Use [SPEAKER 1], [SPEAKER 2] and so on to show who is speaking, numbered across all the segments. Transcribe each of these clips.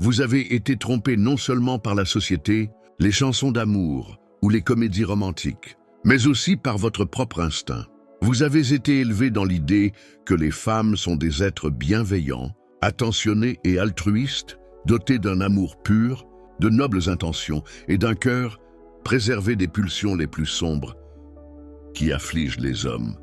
[SPEAKER 1] Vous avez été trompé non seulement par la société, les chansons d'amour ou les comédies romantiques, mais aussi par votre propre instinct. Vous avez été élevé dans l'idée que les femmes sont des êtres bienveillants, attentionnés et altruistes, dotés d'un amour pur, de nobles intentions et d'un cœur préservé des pulsions les plus sombres qui affligent les hommes.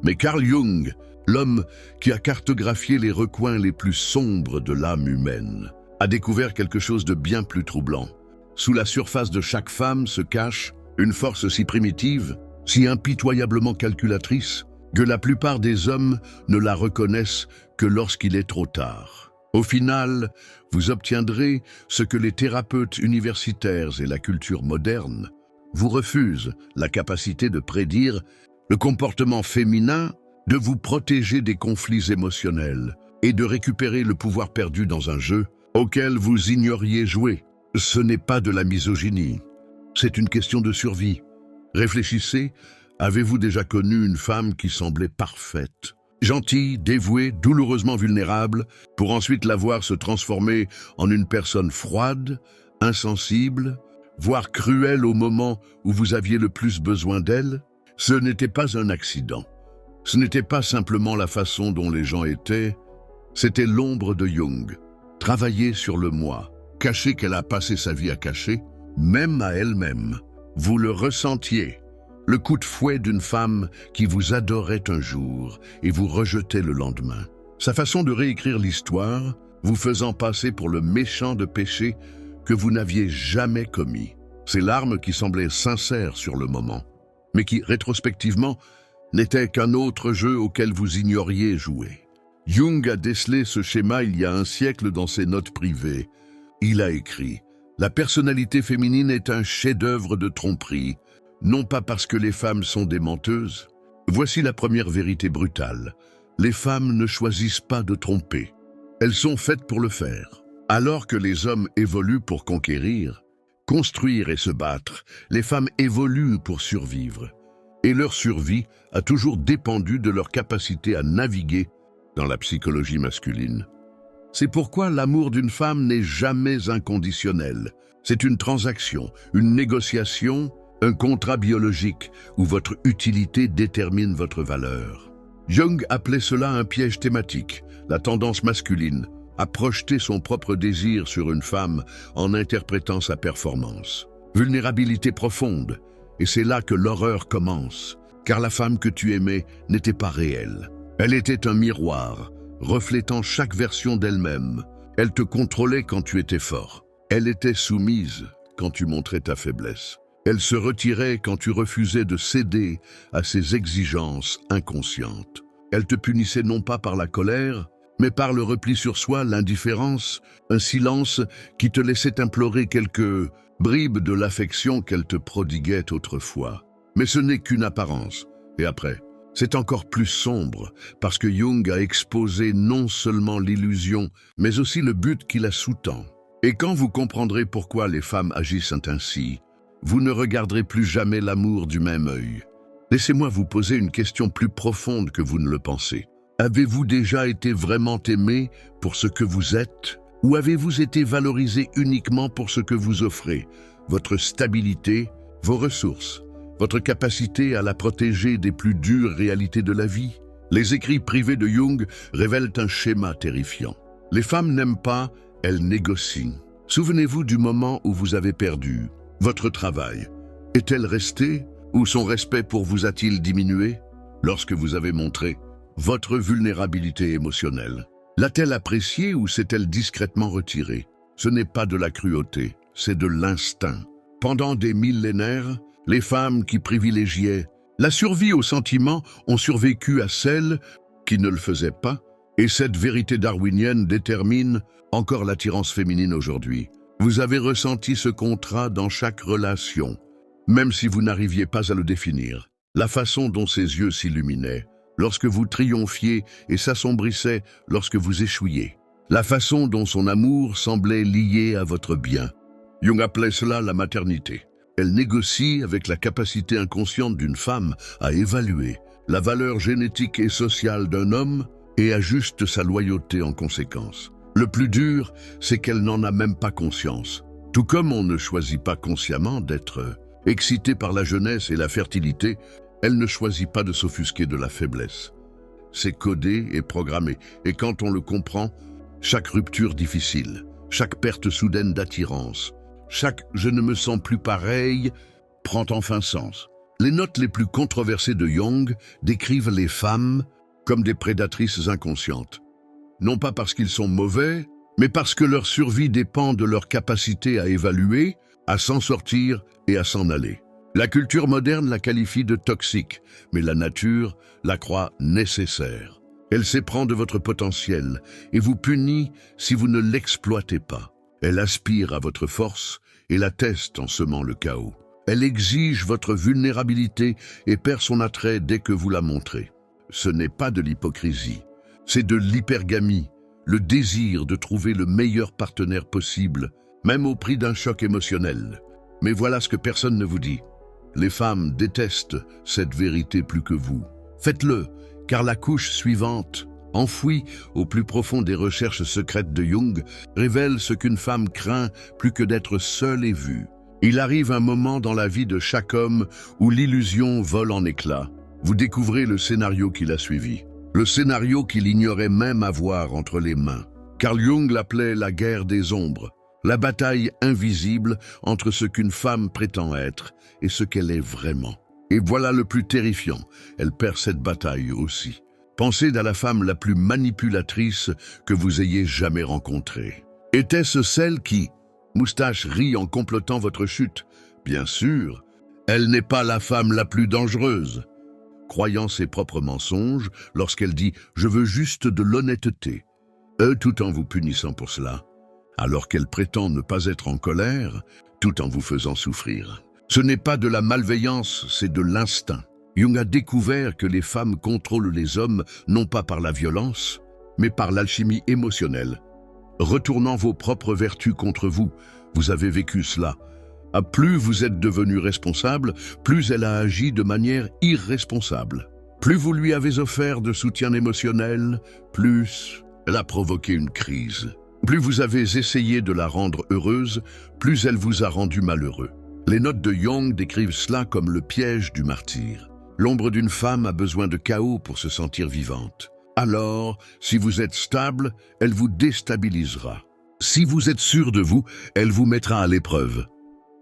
[SPEAKER 1] Mais Carl Jung, l'homme qui a cartographié les recoins les plus sombres de l'âme humaine, a découvert quelque chose de bien plus troublant. Sous la surface de chaque femme se cache une force si primitive, si impitoyablement calculatrice, que la plupart des hommes ne la reconnaissent que lorsqu'il est trop tard. Au final, vous obtiendrez ce que les thérapeutes universitaires et la culture moderne vous refusent, la capacité de prédire le comportement féminin, de vous protéger des conflits émotionnels et de récupérer le pouvoir perdu dans un jeu auquel vous ignoriez jouer. Ce n'est pas de la misogynie, c'est une question de survie. Réfléchissez, avez-vous déjà connu une femme qui semblait parfaite, gentille, dévouée, douloureusement vulnérable, pour ensuite la voir se transformer en une personne froide, insensible, voire cruelle au moment où vous aviez le plus besoin d'elle? Ce n'était pas un accident. Ce n'était pas simplement la façon dont les gens étaient, c'était l'ombre de Jung. Travailler sur le moi, cacher qu'elle a passé sa vie à cacher, même à elle-même. Vous le ressentiez, le coup de fouet d'une femme qui vous adorait un jour et vous rejetait le lendemain. Sa façon de réécrire l'histoire, vous faisant passer pour le méchant de péché que vous n'aviez jamais commis. Ces larmes qui semblaient sincères sur le moment, mais qui, rétrospectivement, n'étaient qu'un autre jeu auquel vous ignoriez jouer. Jung a décelé ce schéma il y a un siècle dans ses notes privées. Il a écrit « La personnalité féminine est un chef-d'œuvre de tromperie, non pas parce que les femmes sont des menteuses. Voici la première vérité brutale. Les femmes ne choisissent pas de tromper. Elles sont faites pour le faire. Alors que les hommes évoluent pour conquérir, construire et se battre, les femmes évoluent pour survivre. Et leur survie a toujours dépendu de leur capacité à naviguer dans la psychologie masculine. C'est pourquoi l'amour d'une femme n'est jamais inconditionnel. C'est une transaction, une négociation, un contrat biologique où votre utilité détermine votre valeur. Jung appelait cela un piège thématique, la tendance masculine à projeter son propre désir sur une femme en interprétant sa performance. Vulnérabilité profonde, et c'est là que l'horreur commence, car la femme que tu aimais n'était pas réelle. Elle était un miroir, reflétant chaque version d'elle-même. Elle te contrôlait quand tu étais fort. Elle était soumise quand tu montrais ta faiblesse. Elle se retirait quand tu refusais de céder à ses exigences inconscientes. Elle te punissait non pas par la colère, mais par le repli sur soi, l'indifférence, un silence qui te laissait implorer quelques bribes de l'affection qu'elle te prodiguait autrefois. Mais ce n'est qu'une apparence. Et après, c'est encore plus sombre, parce que Jung a exposé non seulement l'illusion, mais aussi le but qui la sous-tend. Et quand vous comprendrez pourquoi les femmes agissent ainsi, vous ne regarderez plus jamais l'amour du même œil. Laissez-moi vous poser une question plus profonde que vous ne le pensez. Avez-vous déjà été vraiment aimé pour ce que vous êtes, ou avez-vous été valorisé uniquement pour ce que vous offrez, votre stabilité, vos ressources, votre capacité à la protéger des plus dures réalités de la vie? Les écrits privés de Jung révèlent un schéma terrifiant. Les femmes n'aiment pas, elles négocient. Souvenez-vous du moment où vous avez perdu. Votre travail est-elle resté, ou son respect pour vous a-t-il diminué? Lorsque vous avez montré votre vulnérabilité émotionnelle, l'a-t-elle appréciée ou s'est-elle discrètement retirée? Ce n'est pas de la cruauté, c'est de l'instinct. Pendant des millénaires, les femmes qui privilégiaient la survie aux sentiments ont survécu à celles qui ne le faisaient pas, et cette vérité darwinienne détermine encore l'attirance féminine aujourd'hui. Vous avez ressenti ce contrat dans chaque relation, même si vous n'arriviez pas à le définir. La façon dont ses yeux s'illuminaient lorsque vous triomphiez et s'assombrissaient lorsque vous échouiez. La façon dont son amour semblait lié à votre bien. Jung appelait cela la maternité. Elle négocie avec la capacité inconsciente d'une femme à évaluer la valeur génétique et sociale d'un homme et ajuste sa loyauté en conséquence. Le plus dur, c'est qu'elle n'en a même pas conscience. Tout comme on ne choisit pas consciemment d'être excité par la jeunesse et la fertilité, elle ne choisit pas de s'offusquer de la faiblesse. C'est codé et programmé, et quand on le comprend, chaque rupture difficile, chaque perte soudaine d'attirance, chaque « je ne me sens plus pareil » prend enfin sens. Les notes les plus controversées de Jung décrivent les femmes comme des prédatrices inconscientes. Non pas parce qu'ils sont mauvais, mais parce que leur survie dépend de leur capacité à évaluer, à s'en sortir et à s'en aller. La culture moderne la qualifie de toxique, mais la nature la croit nécessaire. Elle s'éprend de votre potentiel et vous punit si vous ne l'exploitez pas. Elle aspire à votre force et la teste en semant le chaos. Elle exige votre vulnérabilité et perd son attrait dès que vous la montrez. Ce n'est pas de l'hypocrisie, c'est de l'hypergamie, le désir de trouver le meilleur partenaire possible, même au prix d'un choc émotionnel. Mais voilà ce que personne ne vous dit. Les femmes détestent cette vérité plus que vous. Faites-le, car la couche suivante, enfouie au plus profond des recherches secrètes de Jung, révèle ce qu'une femme craint plus que d'être seule et vue. Il arrive un moment dans la vie de chaque homme où l'illusion vole en éclats. Vous découvrez le scénario qui l'a suivi. Le scénario qu'il ignorait même avoir entre les mains. Carl Jung l'appelait la guerre des ombres, la bataille invisible entre ce qu'une femme prétend être et ce qu'elle est vraiment. Et voilà le plus terrifiant, elle perd cette bataille aussi. Pensez à la femme la plus manipulatrice que vous ayez jamais rencontrée. Était-ce celle qui, moustache, rit en complotant votre chute? Bien sûr, elle n'est pas la femme la plus dangereuse. Croyant ses propres mensonges lorsqu'elle dit « je veux juste de l'honnêteté », tout en vous punissant pour cela, alors qu'elle prétend ne pas être en colère, tout en vous faisant souffrir. Ce n'est pas de la malveillance, c'est de l'instinct. Jung a découvert que les femmes contrôlent les hommes non pas par la violence, mais par l'alchimie émotionnelle. Retournant vos propres vertus contre vous, vous avez vécu cela. À plus vous êtes devenu responsable, plus elle a agi de manière irresponsable. Plus vous lui avez offert de soutien émotionnel, plus elle a provoqué une crise. Plus vous avez essayé de la rendre heureuse, plus elle vous a rendu malheureux. Les notes de Jung décrivent cela comme le piège du martyr. L'ombre d'une femme a besoin de chaos pour se sentir vivante. Alors, si vous êtes stable, elle vous déstabilisera. Si vous êtes sûr de vous, elle vous mettra à l'épreuve.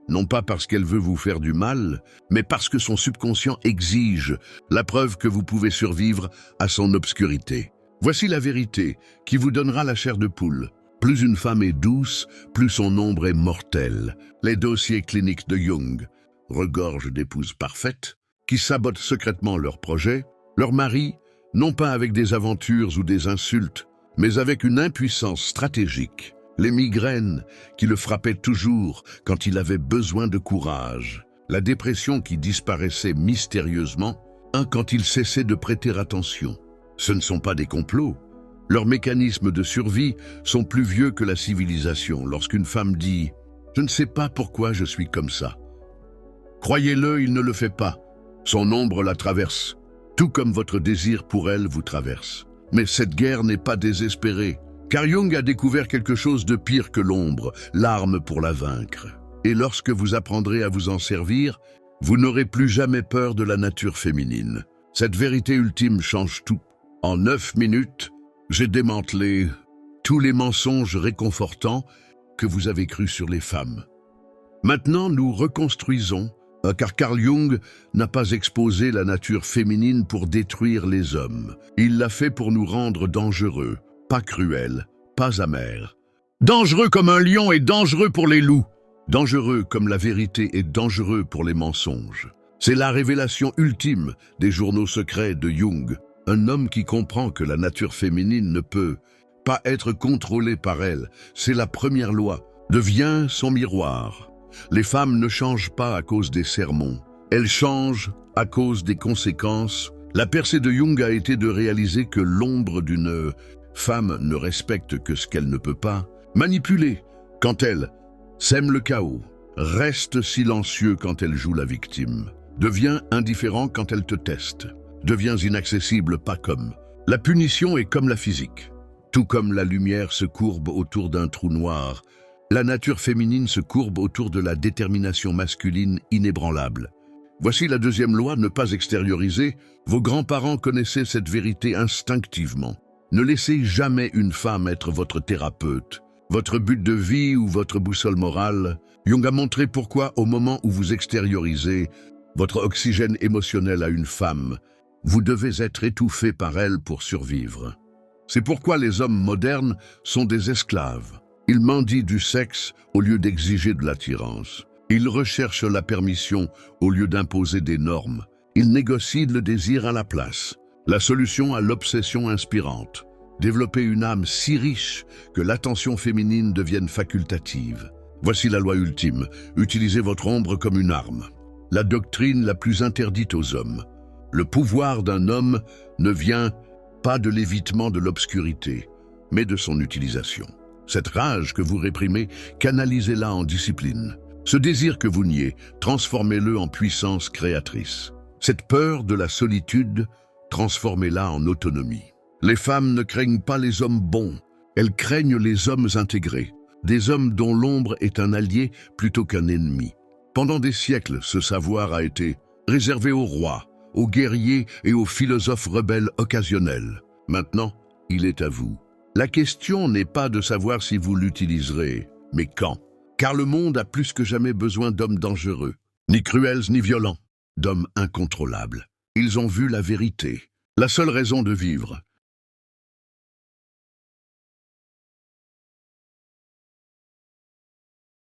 [SPEAKER 1] Non pas parce qu'elle veut vous faire du mal, mais parce que son subconscient exige la preuve que vous pouvez survivre à son obscurité. Voici la vérité qui vous donnera la chair de poule. Plus une femme est douce, plus son ombre est mortelle. Les dossiers cliniques de Jung regorgent d'épouses parfaites qui sabotent secrètement leurs projets, leur mari, non pas avec des aventures ou des insultes, mais avec une impuissance stratégique. Les migraines qui le frappaient toujours quand il avait besoin de courage. La dépression qui disparaissait mystérieusement quand il cessait de prêter attention. Ce ne sont pas des complots. Leurs mécanismes de survie sont plus vieux que la civilisation. Lorsqu'une femme dit « Je ne sais pas pourquoi je suis comme ça », croyez-le, il ne le fait pas. Son ombre la traverse, tout comme votre désir pour elle vous traverse. Mais cette guerre n'est pas désespérée. Car Jung a découvert quelque chose de pire que l'ombre, l'arme pour la vaincre. Et lorsque vous apprendrez à vous en servir, vous n'aurez plus jamais peur de la nature féminine. Cette vérité ultime change tout. En 9 minutes, j'ai démantelé tous les mensonges réconfortants que vous avez crus sur les femmes. Maintenant, nous reconstruisons, car Carl Jung n'a pas exposé la nature féminine pour détruire les hommes. Il l'a fait pour nous rendre dangereux. Pas cruel, pas amer. Dangereux comme un lion et dangereux pour les loups. Dangereux comme la vérité est dangereux pour les mensonges. C'est la révélation ultime des journaux secrets de Jung. Un homme qui comprend que la nature féminine ne peut pas être contrôlée par elle. C'est la première loi. Devient son miroir. Les femmes ne changent pas à cause des sermons. Elles changent à cause des conséquences. La percée de Jung a été de réaliser que l'ombre d'une femme ne respecte que ce qu'elle ne peut pas manipuler quand elle sème le chaos, reste silencieux quand elle joue la victime, devient indifférent quand elle te teste, deviens inaccessible pas comme. La punition est comme la physique. Tout comme la lumière se courbe autour d'un trou noir, la nature féminine se courbe autour de la détermination masculine inébranlable. Voici la deuxième loi, ne pas extérioriser. Vos grands-parents connaissaient cette vérité instinctivement. Ne laissez jamais une femme être votre thérapeute, votre but de vie ou votre boussole morale. Jung a montré pourquoi, au moment où vous extériorisez votre oxygène émotionnel à une femme, vous devez être étouffé par elle pour survivre. C'est pourquoi les hommes modernes sont des esclaves. Ils mendient du sexe au lieu d'exiger de l'attirance. Ils recherchent la permission au lieu d'imposer des normes. Ils négocient le désir à la place. La solution à l'obsession inspirante. Développer une âme si riche que l'attention féminine devienne facultative. Voici la loi ultime. Utilisez votre ombre comme une arme. La doctrine la plus interdite aux hommes. Le pouvoir d'un homme ne vient pas de l'évitement de l'obscurité, mais de son utilisation. Cette rage que vous réprimez, canalisez-la en discipline. Ce désir que vous niez, transformez-le en puissance créatrice. Cette peur de la solitude, transformez-la en autonomie. Les femmes ne craignent pas les hommes bons, elles craignent les hommes intégrés, des hommes dont l'ombre est un allié plutôt qu'un ennemi. Pendant des siècles, ce savoir a été réservé aux rois, aux guerriers et aux philosophes rebelles occasionnels. Maintenant, il est à vous. La question n'est pas de savoir si vous l'utiliserez, mais quand. Car le monde a plus que jamais besoin d'hommes dangereux, ni cruels ni violents, d'hommes incontrôlables. Ils ont vu la vérité. La seule raison de vivre,